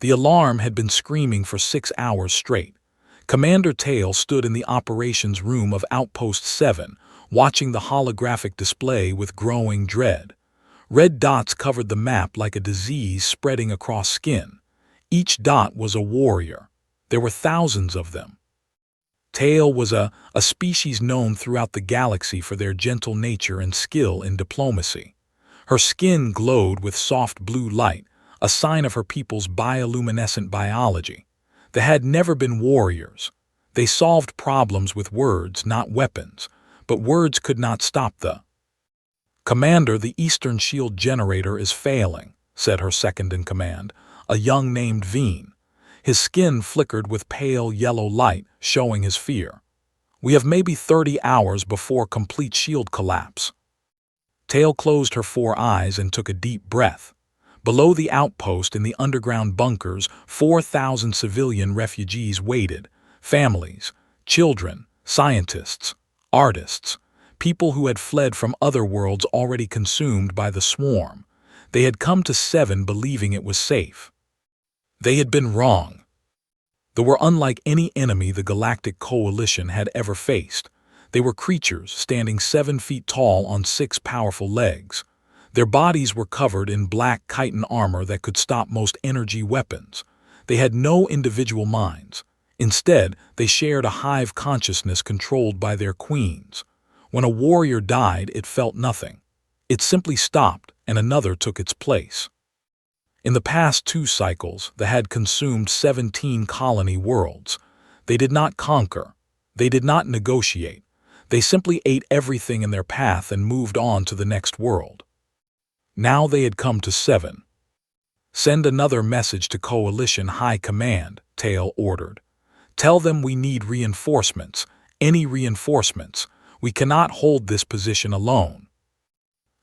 The alarm had been screaming for 6 hours straight. Commander Tail stood in the operations room of Outpost 7, watching the holographic display with growing dread. Red dots covered the map like a disease spreading across skin. Each dot was a warrior. There were thousands of them. Tail was a species known throughout the galaxy for their gentle nature and skill in diplomacy. Her skin glowed with soft blue light, a sign of her people's bioluminescent biology. They had never been warriors. They solved problems with words, not weapons, but words could not stop the Commander. The Eastern Shield generator is failing, said her second-in-command, a young named Veen. His skin flickered with pale yellow light, showing his fear. We have maybe 30 hours before complete shield collapse. Tail closed her 4 eyes and took a deep breath. Below the outpost in the underground bunkers, 4,000 civilian refugees waited. Families, children, scientists, artists, people who had fled from other worlds already consumed by the swarm. They had come to 7 believing it was safe. They had been wrong. They were unlike any enemy the Galactic Coalition had ever faced. They were creatures standing 7 feet tall on 6 powerful legs. Their bodies were covered in black chitin armor that could stop most energy weapons. They had no individual minds. Instead, they shared a hive consciousness controlled by their queens. When a warrior died, it felt nothing. It simply stopped, and another took its place. In the past 2 cycles, they had consumed 17 colony worlds. They did not conquer. They did not negotiate. They simply ate everything in their path and moved on to the next world. Now they had come to 7. Send another message to Coalition High Command, Tail ordered. Tell them we need reinforcements, any reinforcements. We cannot hold this position alone.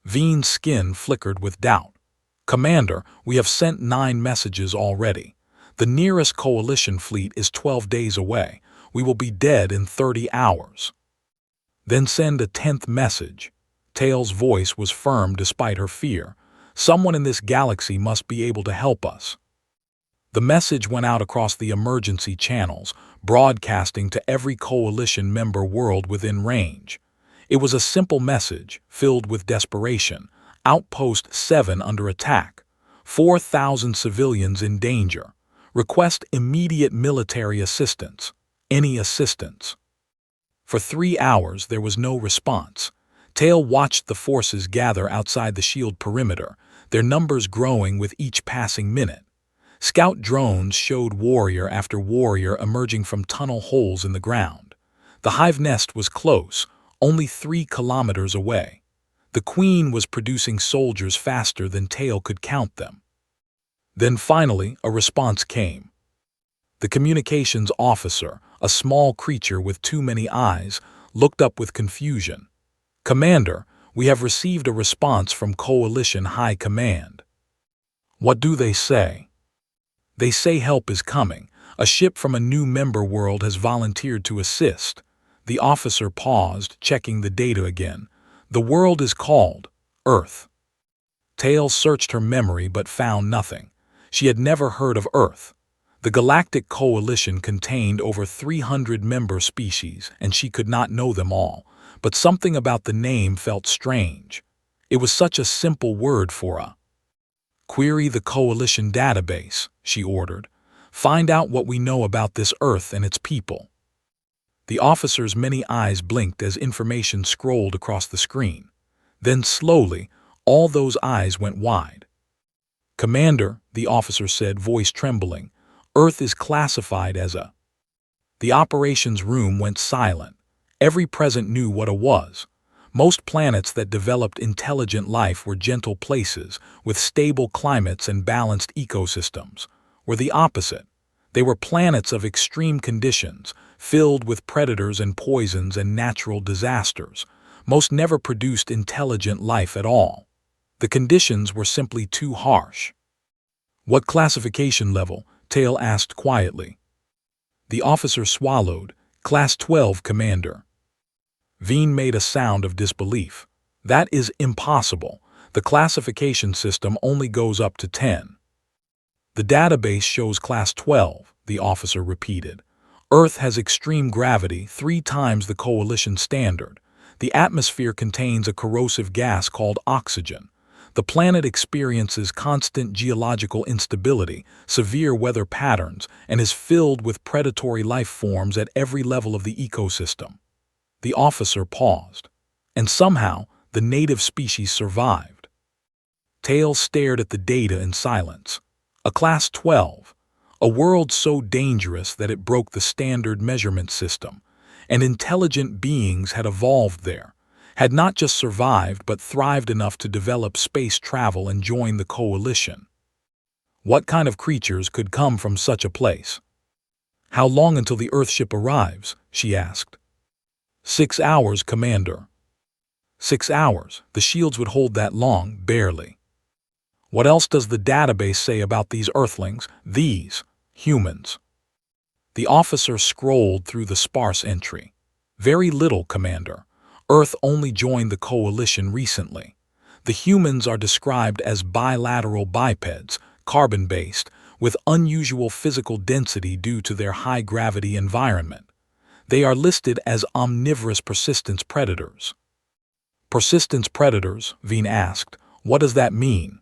Veen's skin flickered with doubt. Commander, we have sent 9 messages already. The nearest coalition fleet is 12 days away. We will be dead in 30 hours. Then send a 10th message. Tail's voice was firm despite her fear. Someone in this galaxy must be able to help us. The message went out across the emergency channels, broadcasting to every coalition member world within range. It was a simple message, filled with desperation. Outpost 7 under attack. 4,000 civilians in danger. Request immediate military assistance. Any assistance. For 3 hours there was no response. Tail watched the forces gather outside the shield perimeter, their numbers growing with each passing minute. Scout drones showed warrior after warrior emerging from tunnel holes in the ground. The hive nest was close, only 3 kilometers away. The Queen was producing soldiers faster than Tail could count them. Then finally, a response came. The communications officer, a small creature with too many eyes, looked up with confusion. Commander, we have received a response from Coalition High Command. What do they say? They say help is coming. A ship from a new member world has volunteered to assist. The officer paused, checking the data again. The world is called Earth. Tail searched her memory but found nothing. She had never heard of Earth. The Galactic Coalition contained over 300 member species, and she could not know them all, but something about the name felt strange. It was such a simple word for a query the Coalition database, she ordered. Find out what we know about this Earth and its people. The officer's many eyes blinked as information scrolled across the screen. Then slowly, all those eyes went wide. Commander, the officer said, voice trembling, Earth is classified as a... The operations room went silent. Every present knew what a was. Most planets that developed intelligent life were gentle places, with stable climates and balanced ecosystems, were the opposite. They were planets of extreme conditions, filled with predators and poisons and natural disasters. Most never produced intelligent life at all. The conditions were simply too harsh. What classification level? Tail asked quietly. The officer swallowed. Class 12, Commander. Veen made a sound of disbelief. That is impossible. The classification system only goes up to 10. The database shows Class 12, the officer repeated. Earth has extreme gravity, 3 times the Coalition standard. The atmosphere contains a corrosive gas called oxygen. The planet experiences constant geological instability, severe weather patterns, and is filled with predatory life forms at every level of the ecosystem. The officer paused. And somehow, the native species survived. Tails stared at the data in silence. A Class 12. A world so dangerous that it broke the standard measurement system, and intelligent beings had evolved there, had not just survived but thrived enough to develop space travel and join the Coalition. What kind of creatures could come from such a place? How long until the Earthship arrives? She asked. 6 hours, Commander. 6 hours. The shields would hold that long, barely. What else does the database say about these Earthlings, these humans? The officer scrolled through the sparse entry. Very little, Commander. Earth only joined the Coalition recently. The humans are described as bilateral bipeds, carbon-based, with unusual physical density due to their high-gravity environment. They are listed as omnivorous persistence predators. Persistence predators, Veen asked. What does that mean?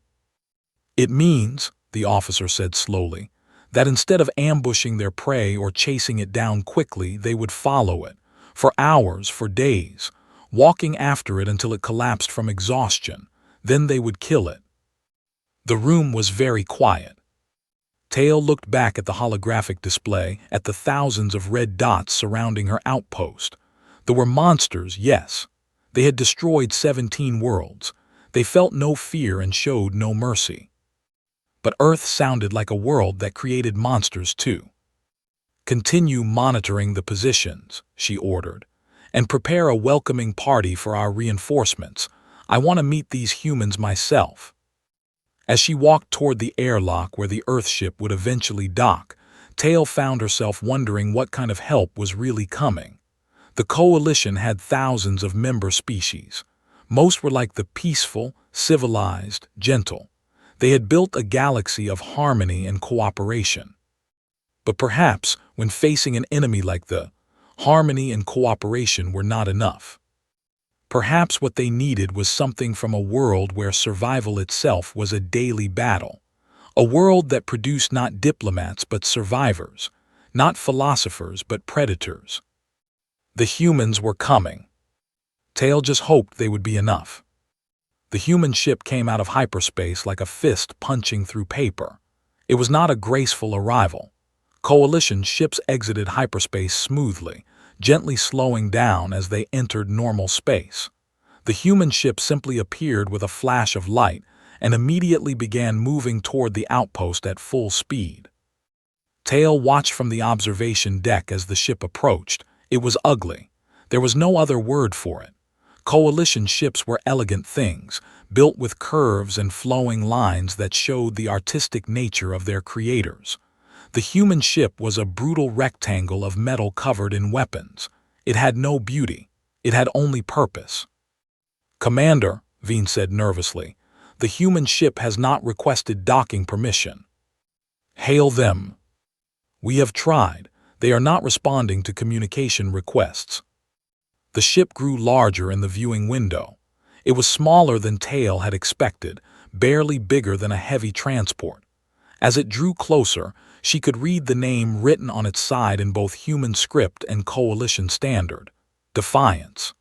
It means, the officer said slowly, that instead of ambushing their prey or chasing it down quickly, they would follow it, for hours, for days, walking after it until it collapsed from exhaustion. Then they would kill it. The room was very quiet. Tail looked back at the holographic display, at the thousands of red dots surrounding her outpost. There were monsters, yes. They had destroyed 17 worlds. They felt no fear and showed no mercy. But Earth sounded like a world that created monsters too. Continue monitoring the positions, she ordered, and prepare a welcoming party for our reinforcements. I want to meet these humans myself. As she walked toward the airlock where the Earthship would eventually dock, Tail found herself wondering what kind of help was really coming. The Coalition had thousands of member species. Most were like the peaceful, civilized, gentle. They had built a galaxy of harmony and cooperation. But perhaps, when facing an enemy like the harmony and cooperation were not enough. Perhaps what they needed was something from a world where survival itself was a daily battle. A world that produced not diplomats but survivors, not philosophers but predators. The humans were coming. Tail just hoped they would be enough. The human ship came out of hyperspace like a fist punching through paper. It was not a graceful arrival. Coalition ships exited hyperspace smoothly, gently slowing down as they entered normal space. The human ship simply appeared with a flash of light and immediately began moving toward the outpost at full speed. Tail watched from the observation deck as the ship approached. It was ugly. There was no other word for it. Coalition ships were elegant things, built with curves and flowing lines that showed the artistic nature of their creators. The human ship was a brutal rectangle of metal covered in weapons. It had no beauty. It had only purpose. Commander, Veen said nervously, the human ship has not requested docking permission. Hail them. We have tried. They are not responding to communication requests. The ship grew larger in the viewing window. It was smaller than Tail had expected, barely bigger than a heavy transport. As it drew closer, she could read the name written on its side in both human script and Coalition standard: Defiance.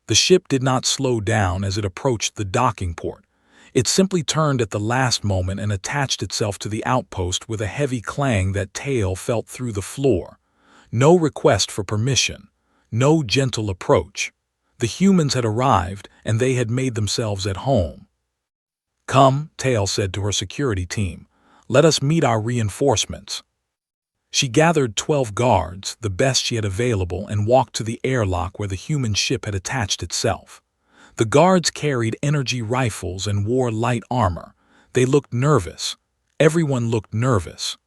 The ship did not slow down as it approached the docking port. It simply turned at the last moment and attached itself to the outpost with a heavy clang that Tail felt through the floor. No request for permission. No gentle approach. The humans had arrived, and they had made themselves at home. Come, Tail said to her security team. Let us meet our reinforcements. She gathered 12 guards, the best she had available, and walked to the airlock where the human ship had attached itself. The guards carried energy rifles and wore light armor. They looked nervous. Everyone looked nervous.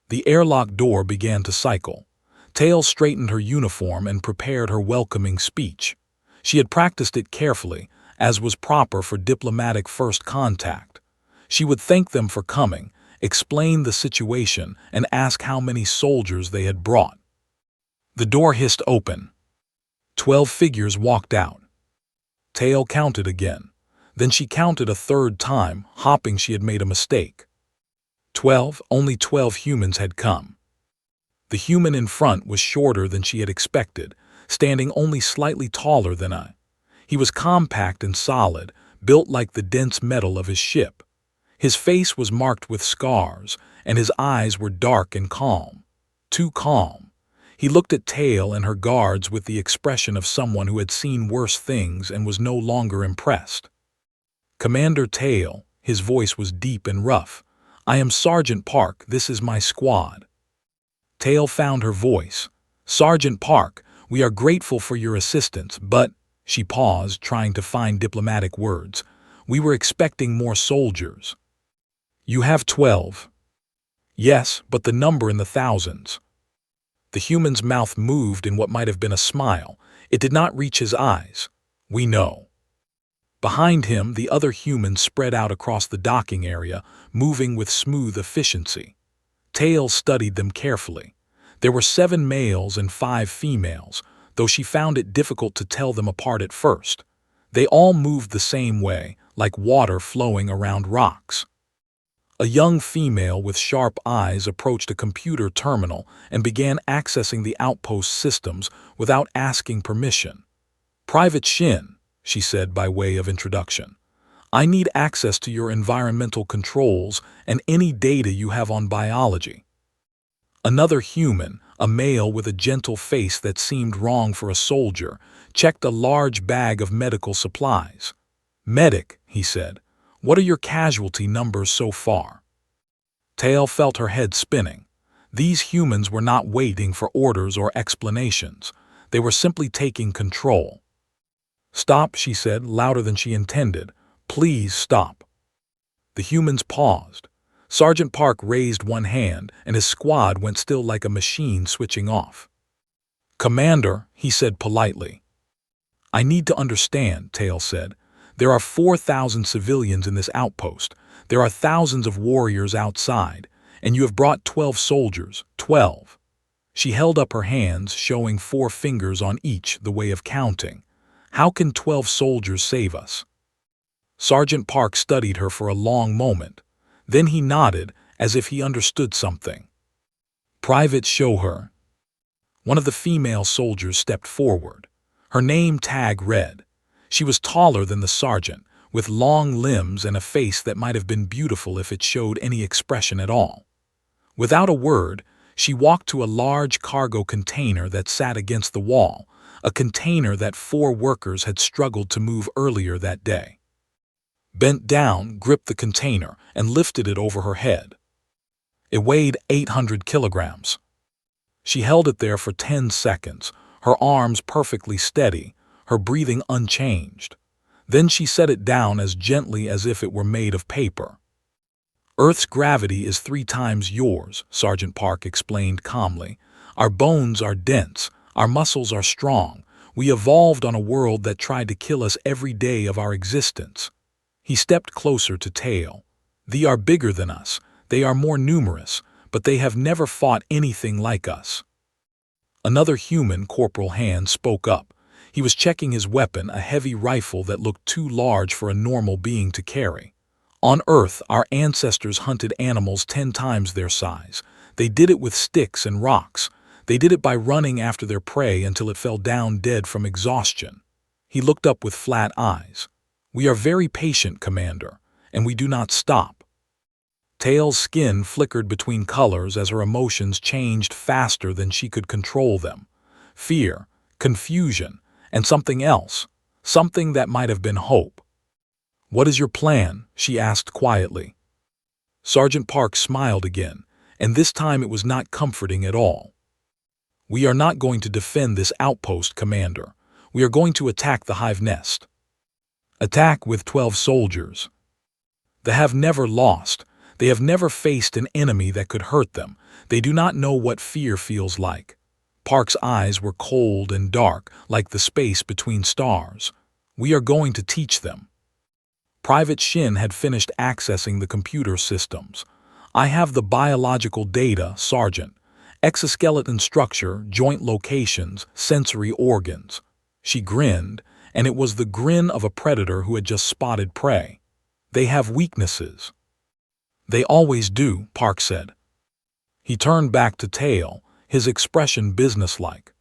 The airlock door began to cycle. Tail straightened her uniform and prepared her welcoming speech. She had practiced it carefully, as was proper for diplomatic first contact. She would thank them for coming, explained the situation, and asked how many soldiers they had brought. The door hissed open. 12 figures walked out. Tail counted again. Then she counted a third time, hoping she had made a mistake. 12, only 12 humans had come. The human in front was shorter than she had expected, standing only slightly taller than I. He was compact and solid, built like the dense metal of his ship. His face was marked with scars, and his eyes were dark and calm. Too calm. He looked at Tail and her guards with the expression of someone who had seen worse things and was no longer impressed. "Commander Tail," his voice was deep and rough. "I am Sergeant Park, this is my squad." Tail found her voice. "Sergeant Park, we are grateful for your assistance, but—" She paused, trying to find diplomatic words. "We were expecting more soldiers." "You have 12. "Yes, but the number in the thousands." The human's mouth moved in what might have been a smile. It did not reach his eyes. "We know." Behind him, the other humans spread out across the docking area, moving with smooth efficiency. Tail studied them carefully. There were 7 males and 5 females, though she found it difficult to tell them apart at first. They all moved the same way, like water flowing around rocks. A young female with sharp eyes approached a computer terminal and began accessing the outpost systems without asking permission. "Private Shin," she said by way of introduction, "I need access to your environmental controls and any data you have on biology." Another human, a male with a gentle face that seemed wrong for a soldier, checked a large bag of medical supplies. "Medic," he said, "what are your casualty numbers so far?" Tail felt her head spinning. These humans were not waiting for orders or explanations. They were simply taking control. "Stop," she said, louder than she intended. "Please stop." The humans paused. Sergeant Park raised one hand, and his squad went still like a machine switching off. "Commander," he said politely. "I need to understand," Tail said. "There are 4,000 civilians in this outpost. There are thousands of warriors outside, and you have brought 12 soldiers, 12. She held up her hands, showing 4 fingers on each, the way of counting. "How can 12 soldiers save us?" Sergeant Park studied her for a long moment. Then he nodded, as if he understood something. "Private, show her." One of the female soldiers stepped forward. Her name tag read. She was taller than the sergeant, with long limbs and a face that might have been beautiful if it showed any expression at all. Without a word, she walked to a large cargo container that sat against the wall, a container that 4 workers had struggled to move earlier that day. Bent down, gripped the container, and lifted it over her head. It weighed 800 kilograms. She held it there for 10 seconds, her arms perfectly steady, her breathing unchanged. Then she set it down as gently as if it were made of paper. "Earth's gravity is 3 times yours," Sergeant Park explained calmly. "Our bones are dense, our muscles are strong. We evolved on a world that tried to kill us every day of our existence." He stepped closer to Tail. "They are bigger than us, they are more numerous, but they have never fought anything like us." Another human, Corporal Hand, spoke up. He was checking his weapon, a heavy rifle that looked too large for a normal being to carry. "On Earth, our ancestors hunted animals 10 times their size. They did it with sticks and rocks. They did it by running after their prey until it fell down dead from exhaustion." He looked up with flat eyes. "We are very patient, Commander, and we do not stop." Tail's skin flickered between colors as her emotions changed faster than she could control them. Fear, confusion, and something else, something that might have been hope. "What is your plan?" she asked quietly. Sergeant Park smiled again, and this time it was not comforting at all. "We are not going to defend this outpost, Commander. We are going to attack the hive nest." "Attack with 12 soldiers." "They have never lost. They have never faced an enemy that could hurt them. They do not know what fear feels like." Park's eyes were cold and dark, like the space between stars. "We are going to teach them." Private Shin had finished accessing the computer systems. I have the biological data, Sergeant. Exoskeleton structure, joint locations, sensory organs. She grinned, and it was the grin of a predator who had just spotted prey. They have weaknesses. They always do, Park said. He turned back to Tail, his expression businesslike.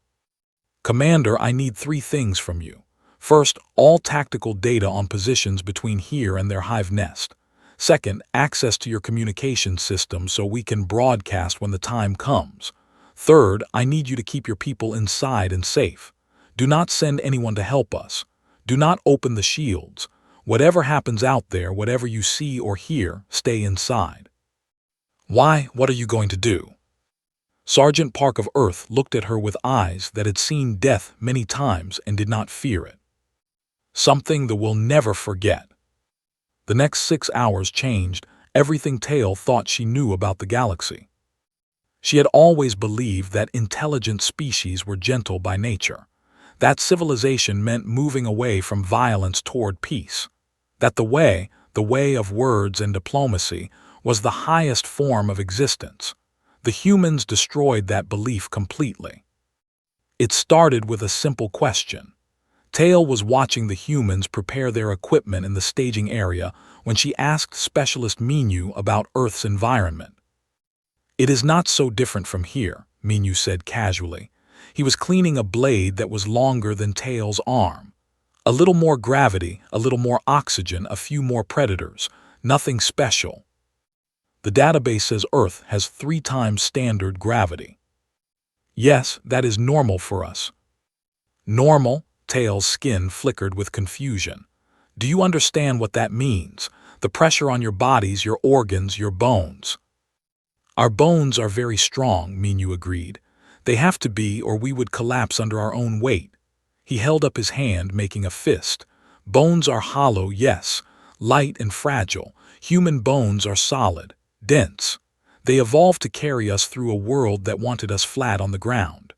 Commander, I need 3 things from you. First, all tactical data on positions between here and their hive nest. Second, access to your communication system so we can broadcast when the time comes. Third, I need you to keep your people inside and safe. Do not send anyone to help us. Do not open the shields. Whatever happens out there, whatever you see or hear, stay inside. Why? What are you going to do? Sergeant Park of Earth looked at her with eyes that had seen death many times and did not fear it. Something that we'll never forget. The next 6 hours changed everything Tail thought she knew about the galaxy. She had always believed that intelligent species were gentle by nature, that civilization meant moving away from violence toward peace, that the way of words and diplomacy, was the highest form of existence. The humans destroyed that belief completely. It started with a simple question. Tail was watching the humans prepare their equipment in the staging area when she asked Specialist Minyu about Earth's environment. It is not so different from here, Minyu said casually. He was cleaning a blade that was longer than Tail's arm. A little more gravity, a little more oxygen, a few more predators. Nothing special. The database says Earth has 3 times standard gravity. Yes, that is normal for us. Normal? Tail's skin flickered with confusion. Do you understand what that means? The pressure on your bodies, your organs, your bones. Our bones are very strong, Minyu agreed. They have to be, or we would collapse under our own weight. He held up his hand, making a fist. Bones are hollow, yes, light and fragile. Human bones are solid, dense. They evolved to carry us through a world that wanted us flat on the ground.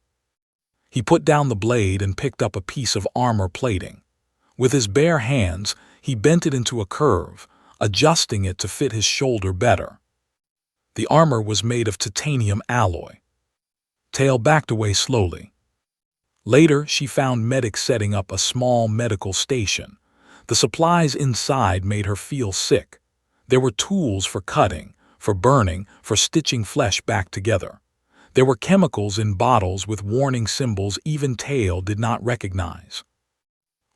He put down the blade and picked up a piece of armor plating. With his bare hands, he bent it into a curve, adjusting it to fit his shoulder better. The armor was made of titanium alloy. Tail backed away slowly. Later, she found medics setting up a small medical station. The supplies inside made her feel sick. There were tools for cutting, for burning, for stitching flesh back together. There were chemicals in bottles with warning symbols even Tail did not recognize.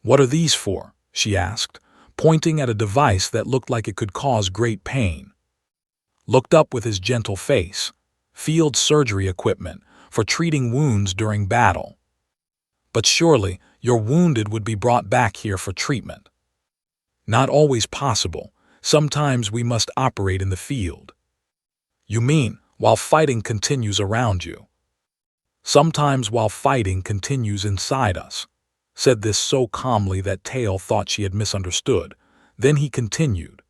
What are these for? She asked, pointing at a device that looked like it could cause great pain. Looked up with his gentle face. Field surgery equipment, for treating wounds during battle. But surely, your wounded would be brought back here for treatment. Not always possible. Sometimes we must operate in the field. You mean, while fighting continues around you? Sometimes while fighting continues inside us. Said this so calmly that Tail thought she had misunderstood. Then he continued.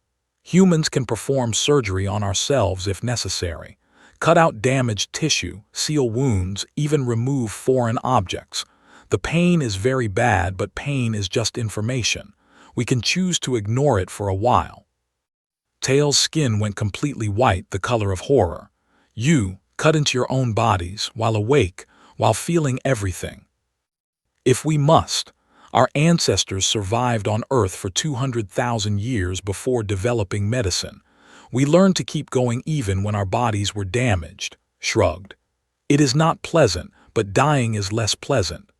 Humans can perform surgery on ourselves if necessary. Cut out damaged tissue, seal wounds, even remove foreign objects. The pain is very bad, but pain is just information. We can choose to ignore it for a while. Tail's skin went completely white, the color of horror. You, cut into your own bodies, while awake, while feeling everything. If we must. Our ancestors survived on Earth for 200,000 years before developing medicine. We learned to keep going even when our bodies were damaged. Shrugged. It is not pleasant, but dying is less pleasant.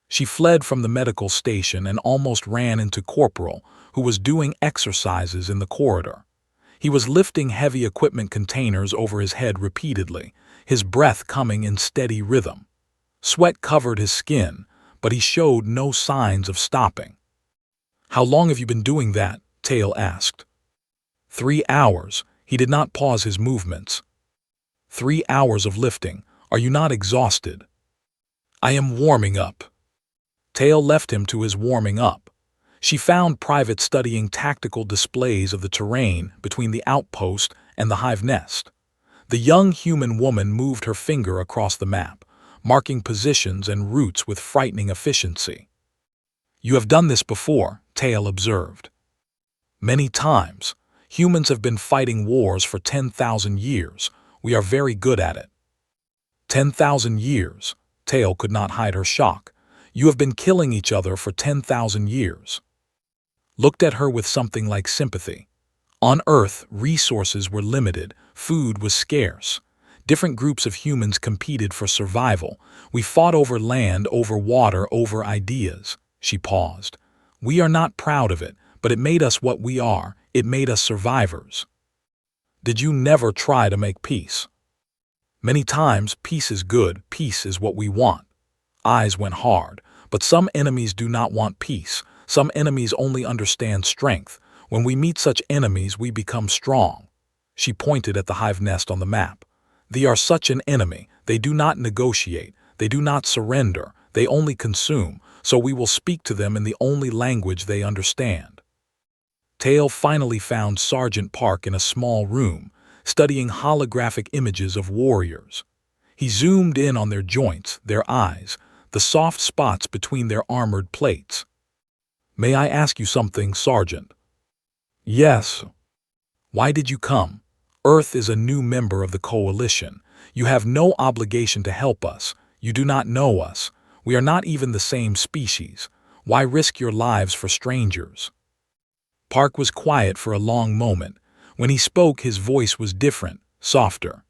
She fled from the medical station and almost ran into Corporal, who was doing exercises in the corridor. He was lifting heavy equipment containers over his head repeatedly, his breath coming in steady rhythm. Sweat covered his skin, but he showed no signs of stopping. How long have you been doing that? Tail asked. 3 hours. He did not pause his movements. 3 hours of lifting. Are you not exhausted? I am warming up. Tail left him to his warming up. She found Private studying tactical displays of the terrain between the outpost and the hive nest. The young human woman moved her finger across the map, marking positions and routes with frightening efficiency. You have done this before, Tail observed. Many times. Humans have been fighting wars for 10,000 years. We are very good at it." 10,000 years. Tail could not hide her shock. You have been killing each other for 10,000 years. Looked at her with something like sympathy. On Earth, resources were limited, food was scarce. Different groups of humans competed for survival. We fought over land, over water, over ideas. She paused. We are not proud of it, but it made us what we are. It made us survivors. Did you never try to make peace? Many times, peace is good, peace is what we want. Eyes went hard, but some enemies do not want peace. Some enemies only understand strength. When we meet such enemies, we become strong. She pointed at the hive nest on the map. They are such an enemy. They do not negotiate. They do not surrender. They only consume, so we will speak to them in the only language they understand. Tail finally found Sergeant Park in a small room, studying holographic images of warriors. He zoomed in on their joints, their eyes, the soft spots between their armored plates. "May I ask you something, Sergeant?" "Yes." "Why did you come? Earth is a new member of the coalition. You have no obligation to help us. You do not know us. We are not even the same species. Why risk your lives for strangers?" Park was quiet for a long moment. When he spoke, his voice was different, softer.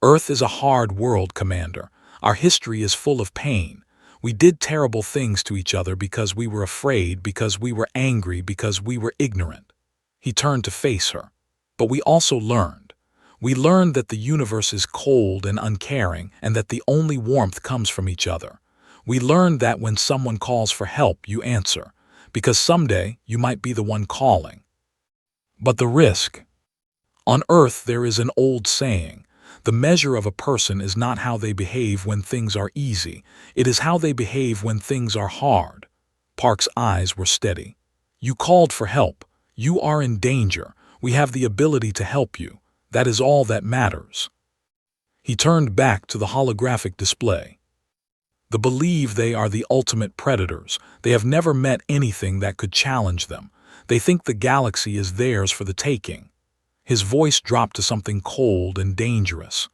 "Earth is a hard world, Commander. Our history is full of pain. We did terrible things to each other because we were afraid, because we were angry, because we were ignorant." He turned to face her. "But we also learned. We learned that the universe is cold and uncaring, and that the only warmth comes from each other. We learned that when someone calls for help, you answer, because someday you might be the one calling. But the risk. On Earth there is an old saying, the measure of a person is not how they behave when things are easy, it is how they behave when things are hard." Park's eyes were steady. "You called for help. You are in danger. We have the ability to help you. That is all that matters." He turned back to the holographic display. "They believe they are the ultimate predators. They have never met anything that could challenge them. They think the galaxy is theirs for the taking." His voice dropped to something cold and dangerous.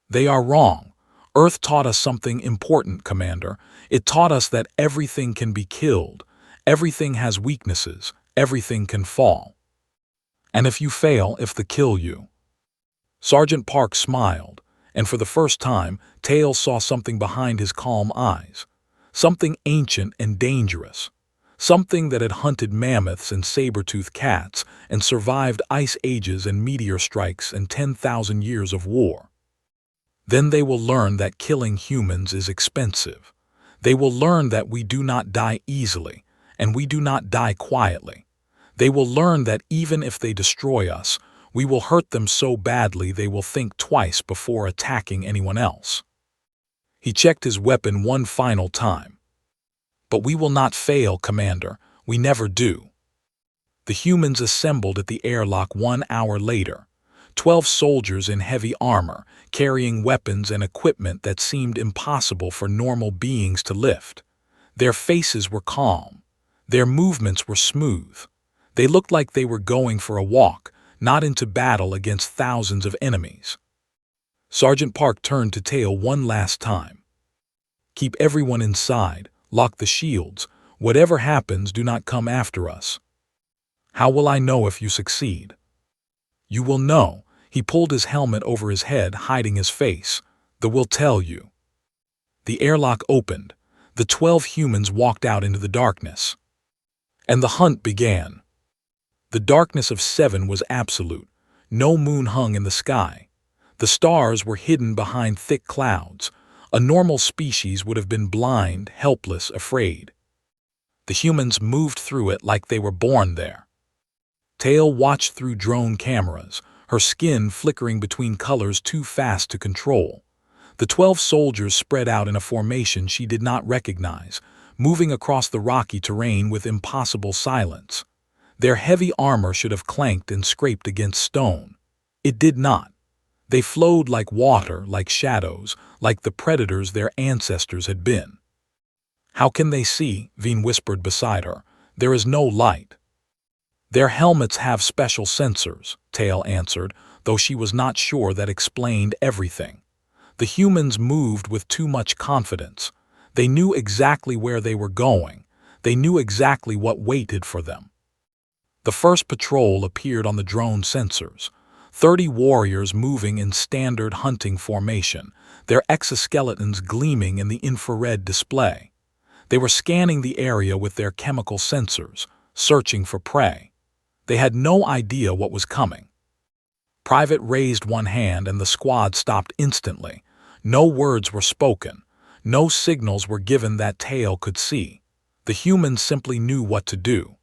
"They are wrong. Earth taught us something important, Commander. It taught us that everything can be killed. Everything has weaknesses. Everything can fall. And if you fail, if they kill you." Sergeant Park smiled, and for the first time, Tail saw something behind his calm eyes. Something ancient and dangerous. Something that had hunted mammoths and saber-toothed cats and survived ice ages and meteor strikes and 10,000 years of war. Then they will learn that killing humans is expensive. They will learn that we do not die easily, and we do not die quietly. They will learn that even if they destroy us, we will hurt them so badly they will think twice before attacking anyone else. He checked his weapon one final time. "But we will not fail, Commander. We never do." The humans assembled at the airlock 1 hour later. 12 soldiers in heavy armor, carrying weapons and equipment that seemed impossible for normal beings to lift. Their faces were calm. Their movements were smooth. They looked like they were going for a walk, not into battle against thousands of enemies. Sergeant Park turned to Tail one last time. "Keep everyone inside. Lock the shields. Whatever happens, do not come after us." "How will I know if you succeed?" "You will know." He pulled his helmet over his head, hiding his face. "They will tell you." The airlock opened. The 12 humans walked out into the darkness. And the hunt began. The darkness of 7 was absolute. No moon hung in the sky. The stars were hidden behind thick clouds. A normal species would have been blind, helpless, afraid. The humans moved through it like they were born there. Tail watched through drone cameras, her skin flickering between colors too fast to control. The 12 soldiers spread out in a formation she did not recognize, moving across the rocky terrain with impossible silence. Their heavy armor should have clanked and scraped against stone. It did not. They flowed like water, like shadows, like the predators their ancestors had been. "How can they see?" Veen whispered beside her. "There is no light." Their helmets have special sensors, Tail answered, though she was not sure that explained everything. The humans moved with too much confidence. They knew exactly where they were going. They knew exactly what waited for them. The first patrol appeared on the drone sensors. 30 warriors moving in standard hunting formation, their exoskeletons gleaming in the infrared display. They were scanning the area with their chemical sensors, searching for prey. They had no idea what was coming. Private raised one hand and the squad stopped instantly. No words were spoken. No signals were given that Tail could see. The humans simply knew what to do.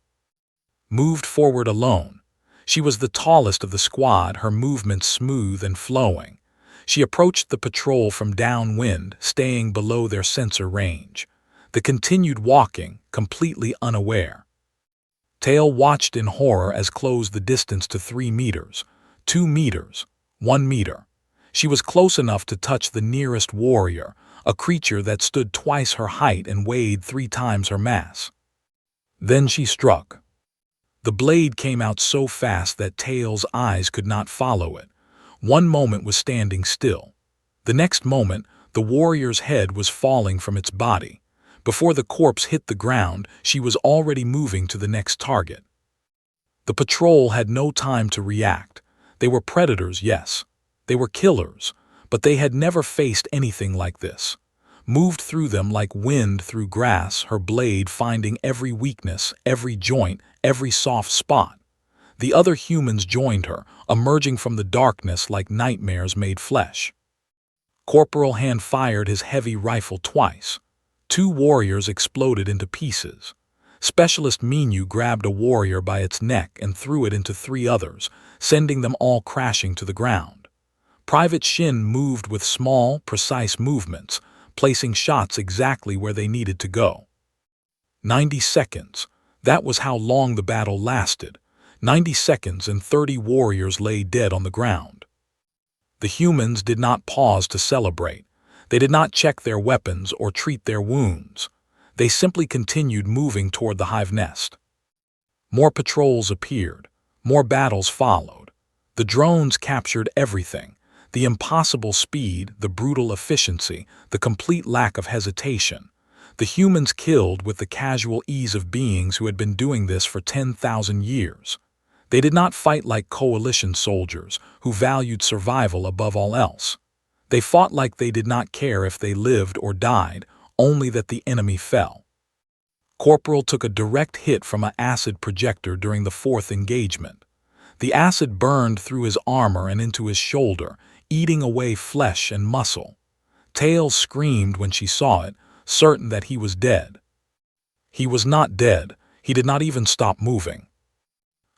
Moved forward alone. She was the tallest of the squad, her movements smooth and flowing. She approached the patrol from downwind, staying below their sensor range. They continued walking, completely unaware. Tail watched in horror as closed the distance to 3 meters, 2 meters, 1 meter. She was close enough to touch the nearest warrior, a creature that stood twice her height and weighed 3 times her mass. Then she struck. The blade came out so fast that Tail's eyes could not follow it. One moment was standing still. The next moment, the warrior's head was falling from its body. Before the corpse hit the ground, she was already moving to the next target. The patrol had no time to react. They were predators, yes. They were killers, but they had never faced anything like this. Moved through them like wind through grass, her blade finding every weakness, every joint, every soft spot. The other humans joined her, emerging from the darkness like nightmares made flesh. Corporal Hand fired his heavy rifle twice. 2 warriors exploded into pieces. Specialist Minu grabbed a warrior by its neck and threw it into 3 others, sending them all crashing to the ground. Private Shin moved with small, precise movements, placing shots exactly where they needed to go. 90 seconds. That was how long the battle lasted. 90 seconds and 30 warriors lay dead on the ground. The humans did not pause to celebrate. They did not check their weapons or treat their wounds. They simply continued moving toward the hive nest. More patrols appeared. More battles followed. The drones captured everything. The impossible speed, the brutal efficiency, the complete lack of hesitation. The humans killed with the casual ease of beings who had been doing this for 10,000 years. They did not fight like coalition soldiers who valued survival above all else. They fought like they did not care if they lived or died, only that the enemy fell. Corporal took a direct hit from an acid projector during the 4th engagement. The acid burned through his armor and into his shoulder, eating away flesh and muscle. Tail screamed when she saw it, certain that he was dead. He was not dead. He did not even stop moving.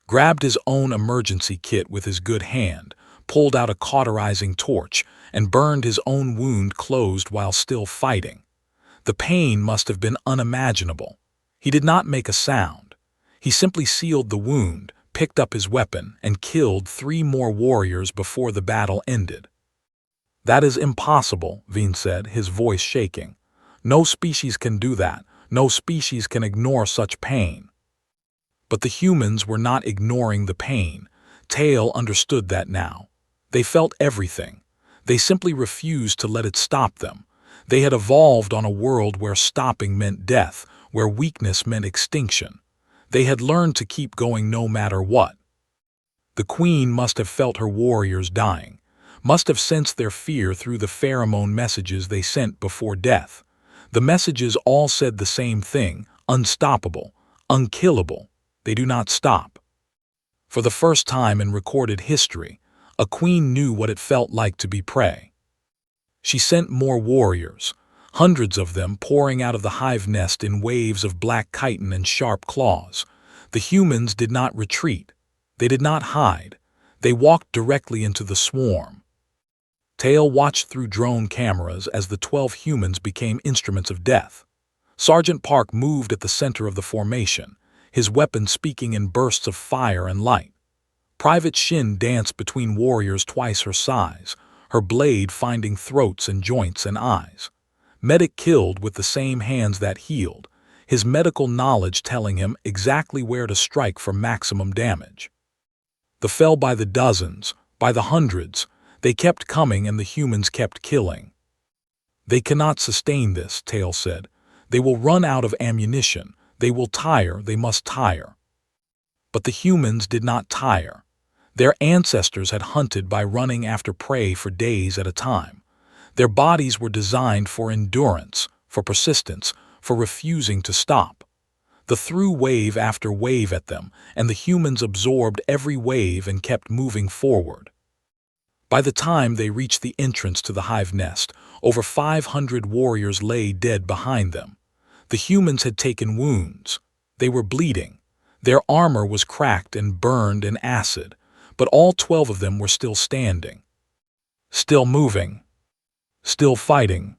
Grabbed his own emergency kit with his good hand, pulled out a cauterizing torch, and burned his own wound closed while still fighting. The pain must have been unimaginable. He did not make a sound. He simply sealed the wound, picked up his weapon, and killed 3 more warriors before the battle ended. "That is impossible," Veen said, his voice shaking. "No species can do that. No species can ignore such pain." But the humans were not ignoring the pain. Tail understood that now. They felt everything. They simply refused to let it stop them. They had evolved on a world where stopping meant death, where weakness meant extinction. They had learned to keep going no matter what. The queen must have felt her warriors dying, must have sensed their fear through the pheromone messages they sent before death. The messages all said the same thing: unstoppable, unkillable. They do not stop. For the first time in recorded history, a queen knew what it felt like to be prey. She sent more warriors, hundreds of them pouring out of the hive nest in waves of black chitin and sharp claws. The humans did not retreat. They did not hide. They walked directly into the swarm. Tail watched through drone cameras as the 12 humans became instruments of death. Sergeant Park moved at the center of the formation, his weapon speaking in bursts of fire and light. Private Shin danced between warriors twice her size, her blade finding throats and joints and eyes. Medic killed with the same hands that healed, his medical knowledge telling him exactly where to strike for maximum damage. They fell by the dozens, by the hundreds. They kept coming and the humans kept killing. "They cannot sustain this," Tail said. "They will run out of ammunition. They will tire, they must tire." But the humans did not tire. Their ancestors had hunted by running after prey for days at a time. Their bodies were designed for endurance, for persistence, for refusing to stop. They threw wave after wave at them, and the humans absorbed every wave and kept moving forward. By the time they reached the entrance to the hive nest, over 500 warriors lay dead behind them. The humans had taken wounds. They were bleeding. Their armor was cracked and burned in acid, but all 12 of them were still standing. Still moving. Still fighting.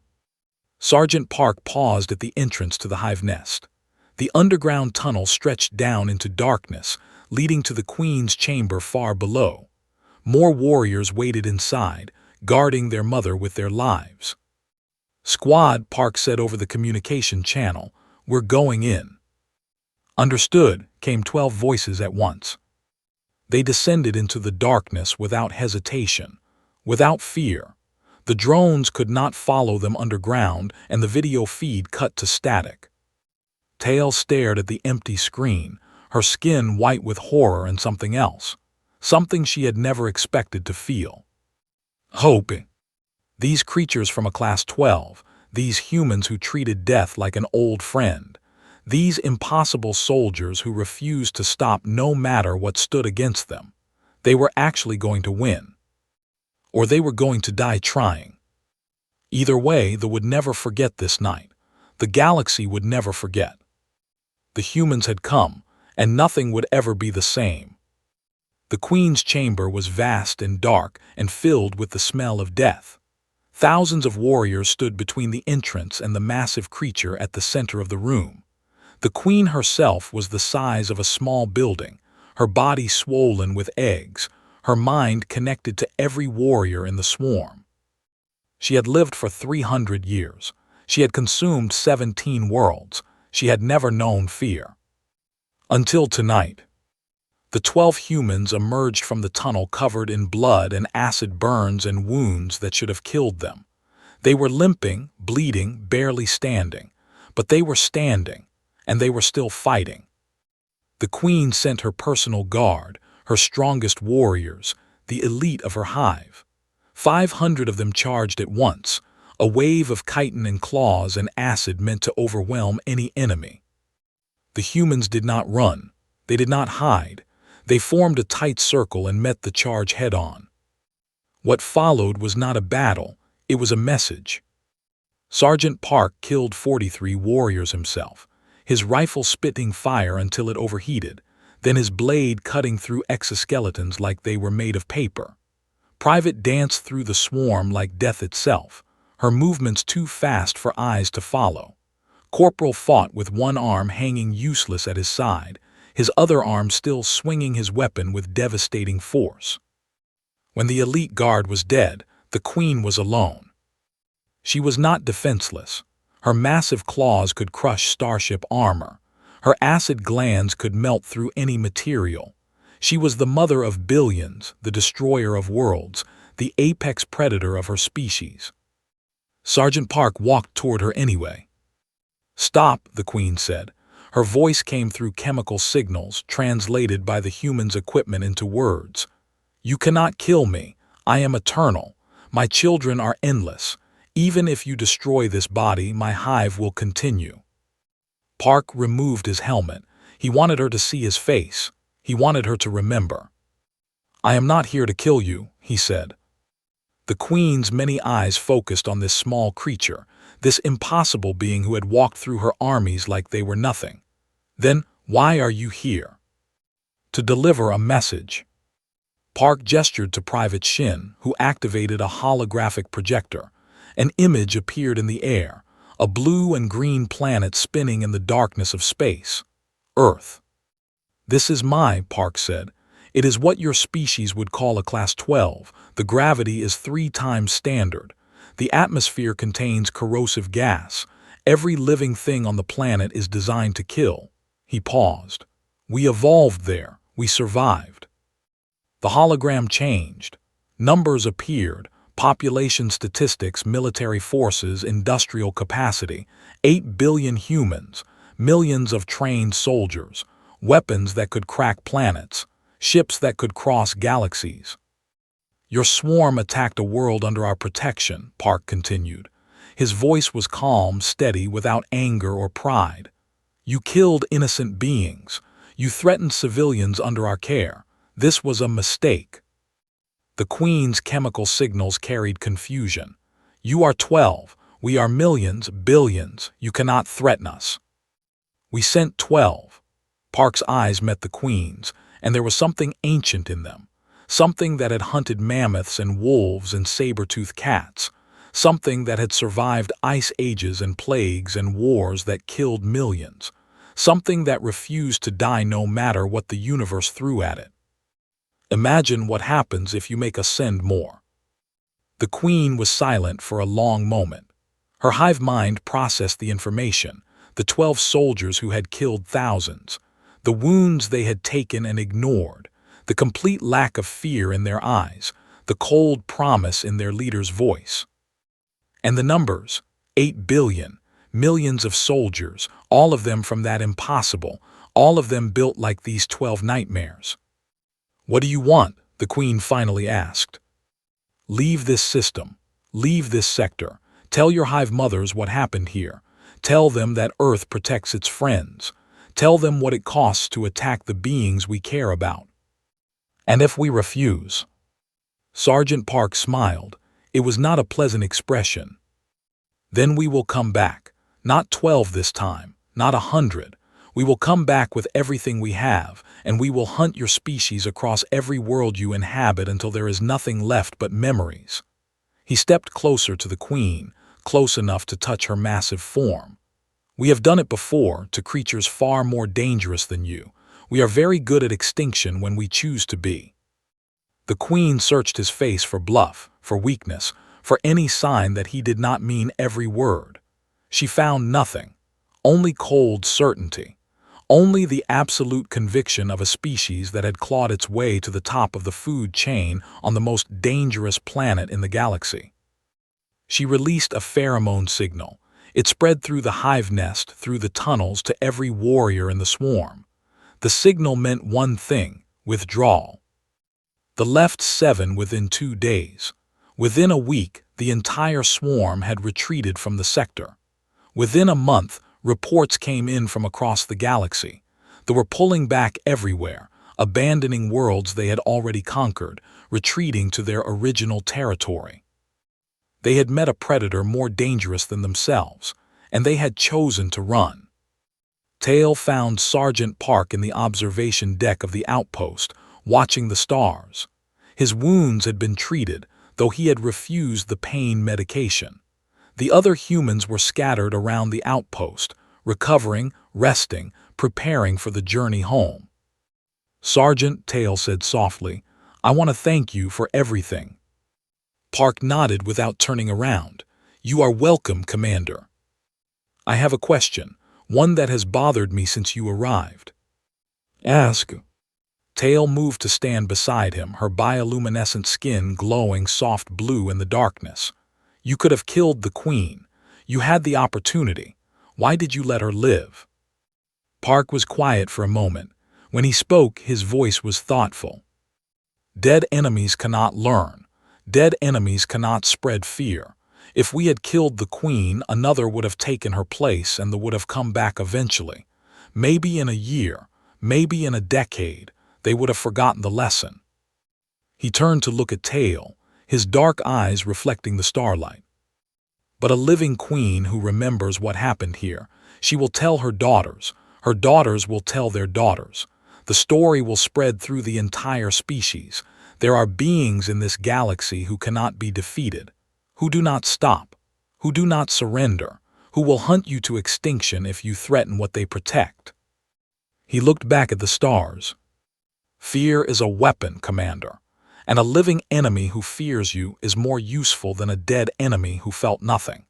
Sergeant Park paused at the entrance to the hive nest. The underground tunnel stretched down into darkness, leading to the Queen's chamber far below. More warriors waited inside, guarding their mother with their lives. "Squad," Park said over the communication channel, "we're going in." "Understood," came 12 voices at once. They descended into the darkness without hesitation, without fear. The drones could not follow them underground, and the video feed cut to static. Tail stared at the empty screen, her skin white with horror and something else, something she had never expected to feel. Hope. These creatures from a Class 12, these humans who treated death like an old friend, these impossible soldiers who refused to stop no matter what stood against them, they were actually going to win. Or they were going to die trying. Either way, they would never forget this night. The galaxy would never forget. The humans had come, and nothing would ever be the same. The Queen's chamber was vast and dark and filled with the smell of death. Thousands of warriors stood between the entrance and the massive creature at the center of the room. The Queen herself was the size of a small building, her body swollen with eggs, her mind connected to every warrior in the swarm. She had lived for 300 years. She had consumed 17 worlds. She had never known fear. Until tonight. The 12 humans emerged from the tunnel covered in blood and acid burns and wounds that should have killed them. They were limping, bleeding, barely standing, but they were standing, and they were still fighting. The Queen sent her personal guard, her strongest warriors, the elite of her hive. 500 of them charged at once, a wave of chitin and claws and acid meant to overwhelm any enemy. The humans did not run. They did not hide. They formed a tight circle and met the charge head-on. What followed was not a battle, it was a message. Sergeant Park killed 43 warriors himself, his rifle spitting fire until it overheated, then his blade cutting through exoskeletons like they were made of paper. Private danced through the swarm like death itself, her movements too fast for eyes to follow. Corporal fought with one arm hanging useless at his side, his other arm still swinging his weapon with devastating force. When the elite guard was dead, the Queen was alone. She was not defenseless. Her massive claws could crush starship armor. Her acid glands could melt through any material. She was the mother of billions, the destroyer of worlds, the apex predator of her species. Sergeant Park walked toward her anyway. "Stop," the Queen said. Her voice came through chemical signals, translated by the human's equipment into words. "You cannot kill me. I am eternal. My children are endless. Even if you destroy this body, my hive will continue." Park removed his helmet. He wanted her to see his face. He wanted her to remember. "I am not here to kill you," he said. The Queen's many eyes focused on this small creature, this impossible being who had walked through her armies like they were nothing. "Then, why are you here?" "To deliver a message." Park gestured to Private Shin, who activated a holographic projector. An image appeared in the air, a blue and green planet spinning in the darkness of space. Earth. "This is Park said. "It is what your species would call a Class 12. The gravity is 3 times standard. The atmosphere contains corrosive gas. Every living thing on the planet is designed to kill. He paused. We evolved there. We survived. The hologram changed. Numbers appeared. Population statistics, military forces, industrial capacity, 8 billion humans, millions of trained soldiers, weapons that could crack planets, ships that could cross galaxies. Your swarm attacked a world under our protection, Park continued. His voice was calm, steady, without anger or pride. You killed innocent beings. You threatened civilians under our care. This was a mistake. The Queen's chemical signals carried confusion. You are 12. We are millions, billions. You cannot threaten us. We sent 12. Park's eyes met the Queen's, and there was something ancient in them. Something that had hunted mammoths and wolves and saber-toothed cats. Something that had survived ice ages and plagues and wars that killed millions. Something that refused to die no matter what the universe threw at it. Imagine what happens if you make us send more. The Queen was silent for a long moment. Her hive mind processed the information, the 12 soldiers who had killed thousands, the wounds they had taken and ignored, the complete lack of fear in their eyes, the cold promise in their leader's voice. And the numbers, 8 billion, millions of soldiers, all of them from that impossible, all of them built like these 12 nightmares. What do you want? The Queen finally asked. Leave this system. Leave this sector. Tell your hive mothers what happened here. Tell them that Earth protects its friends. Tell them what it costs to attack the beings we care about. And if we refuse? Sergeant Park smiled. It was not a pleasant expression. Then we will come back. Not 12 this time. Not 100. We will come back with everything we have, and we will hunt your species across every world you inhabit until there is nothing left but memories. He stepped closer to the Queen, close enough to touch her massive form. We have done it before to creatures far more dangerous than you. We are very good at extinction when we choose to be. The Queen searched his face for bluff, for weakness, for any sign that he did not mean every word. She found nothing, only cold certainty. Only the absolute conviction of a species that had clawed its way to the top of the food chain on the most dangerous planet in the galaxy. She released a pheromone signal. It spread through the hive nest, through the tunnels, to every warrior in the swarm. The signal meant one thing: withdrawal. The left 7 within 2 days. Within a week, the entire swarm had retreated from the sector. Within a month, reports came in from across the galaxy. They were pulling back everywhere, abandoning worlds they had already conquered, retreating to their original territory. They had met a predator more dangerous than themselves, and they had chosen to run. Tail found Sergeant Park in the observation deck of the outpost, watching the stars. His wounds had been treated, though he had refused the pain medication. The other humans were scattered around the outpost, recovering, resting, preparing for the journey home. Sergeant, Tail said softly, I want to thank you for everything. Park nodded without turning around. You are welcome, Commander. I have a question, one that has bothered me since you arrived. Ask. Tail moved to stand beside him, her bioluminescent skin glowing soft blue in the darkness. You could have killed the Queen. You had the opportunity. Why did you let her live? Park was quiet for a moment. When he spoke, his voice was thoughtful. Dead enemies cannot learn. Dead enemies cannot spread fear. If we had killed the Queen, another would have taken her place and would have come back eventually. Maybe in a year, maybe in a decade, they would have forgotten the lesson. He turned to look at Tail, his dark eyes reflecting the starlight. But a living Queen who remembers what happened here, she will tell her daughters will tell their daughters. The story will spread through the entire species. There are beings in this galaxy who cannot be defeated, who do not stop, who do not surrender, who will hunt you to extinction if you threaten what they protect. He looked back at the stars. Fear is a weapon, Commander. And a living enemy who fears you is more useful than a dead enemy who felt nothing.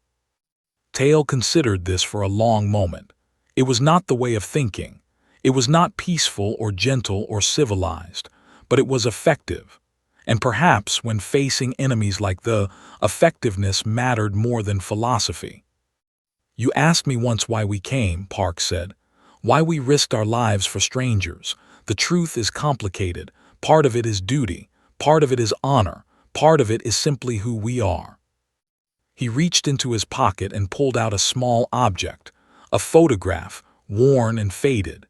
Tail considered this for a long moment. It was not the way of thinking. It was not peaceful or gentle or civilized, but it was effective. And perhaps when facing enemies like the, effectiveness mattered more than philosophy. You asked me once why we came, Park said. Why we risked our lives for strangers. The truth is complicated. Part of it is duty. Part of it is honor. Part of it is simply who we are. He reached into his pocket and pulled out a small object, a photograph, worn and faded.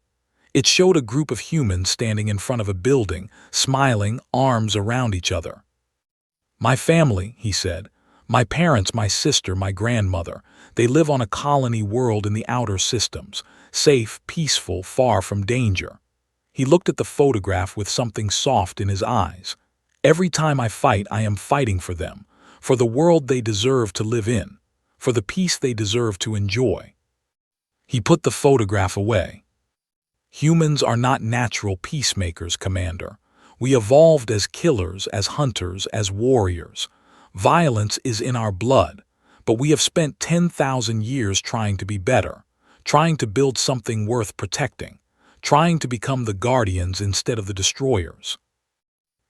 It showed a group of humans standing in front of a building, smiling, arms around each other. My family, he said. My parents, my sister, my grandmother. They live on a colony world in the outer systems, safe, peaceful, far from danger. He looked at the photograph with something soft in his eyes. Every time I fight, I am fighting for them, for the world they deserve to live in, for the peace they deserve to enjoy. He put the photograph away. Humans are not natural peacemakers, Commander. We evolved as killers, as hunters, as warriors. Violence is in our blood, but we have spent 10,000 years trying to be better, trying to build something worth protecting, trying to become the guardians instead of the destroyers.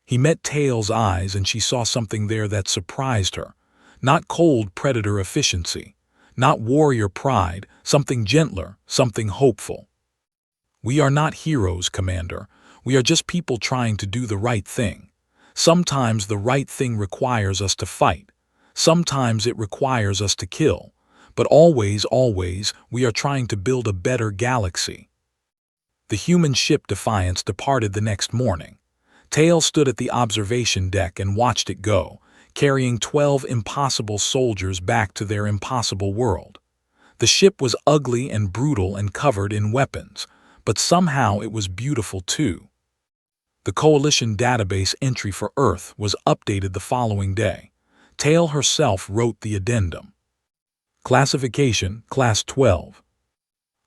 He met Tail's eyes and she saw something there that surprised her. Not cold predator efficiency, not warrior pride, something gentler, something hopeful. We are not heroes, Commander. We are just people trying to do the right thing. Sometimes the right thing requires us to fight. Sometimes it requires us to kill. But always, we are trying to build a better galaxy. The human ship Defiance departed the next morning. Tail stood at the observation deck and watched it go, carrying 12 impossible soldiers back to their impossible world. The ship was ugly and brutal and covered in weapons, but somehow it was beautiful too. The Coalition database entry for Earth was updated the following day. Tail herself wrote the addendum. Classification, Class 12.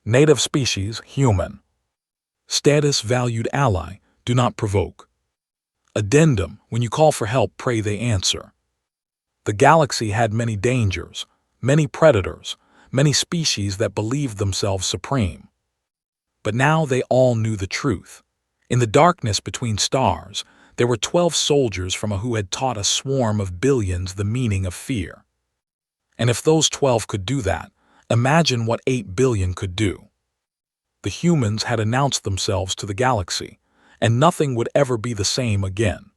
Native species, human. Status, valued ally, do not provoke. Addendum, when you call for help, pray they answer. The galaxy had many dangers, many predators, many species that believed themselves supreme. But now they all knew the truth. In the darkness between stars, there were 12 soldiers from who had taught a swarm of billions the meaning of fear. And if those 12 could do that, imagine what 8 billion could do. The humans had announced themselves to the galaxy, and nothing would ever be the same again.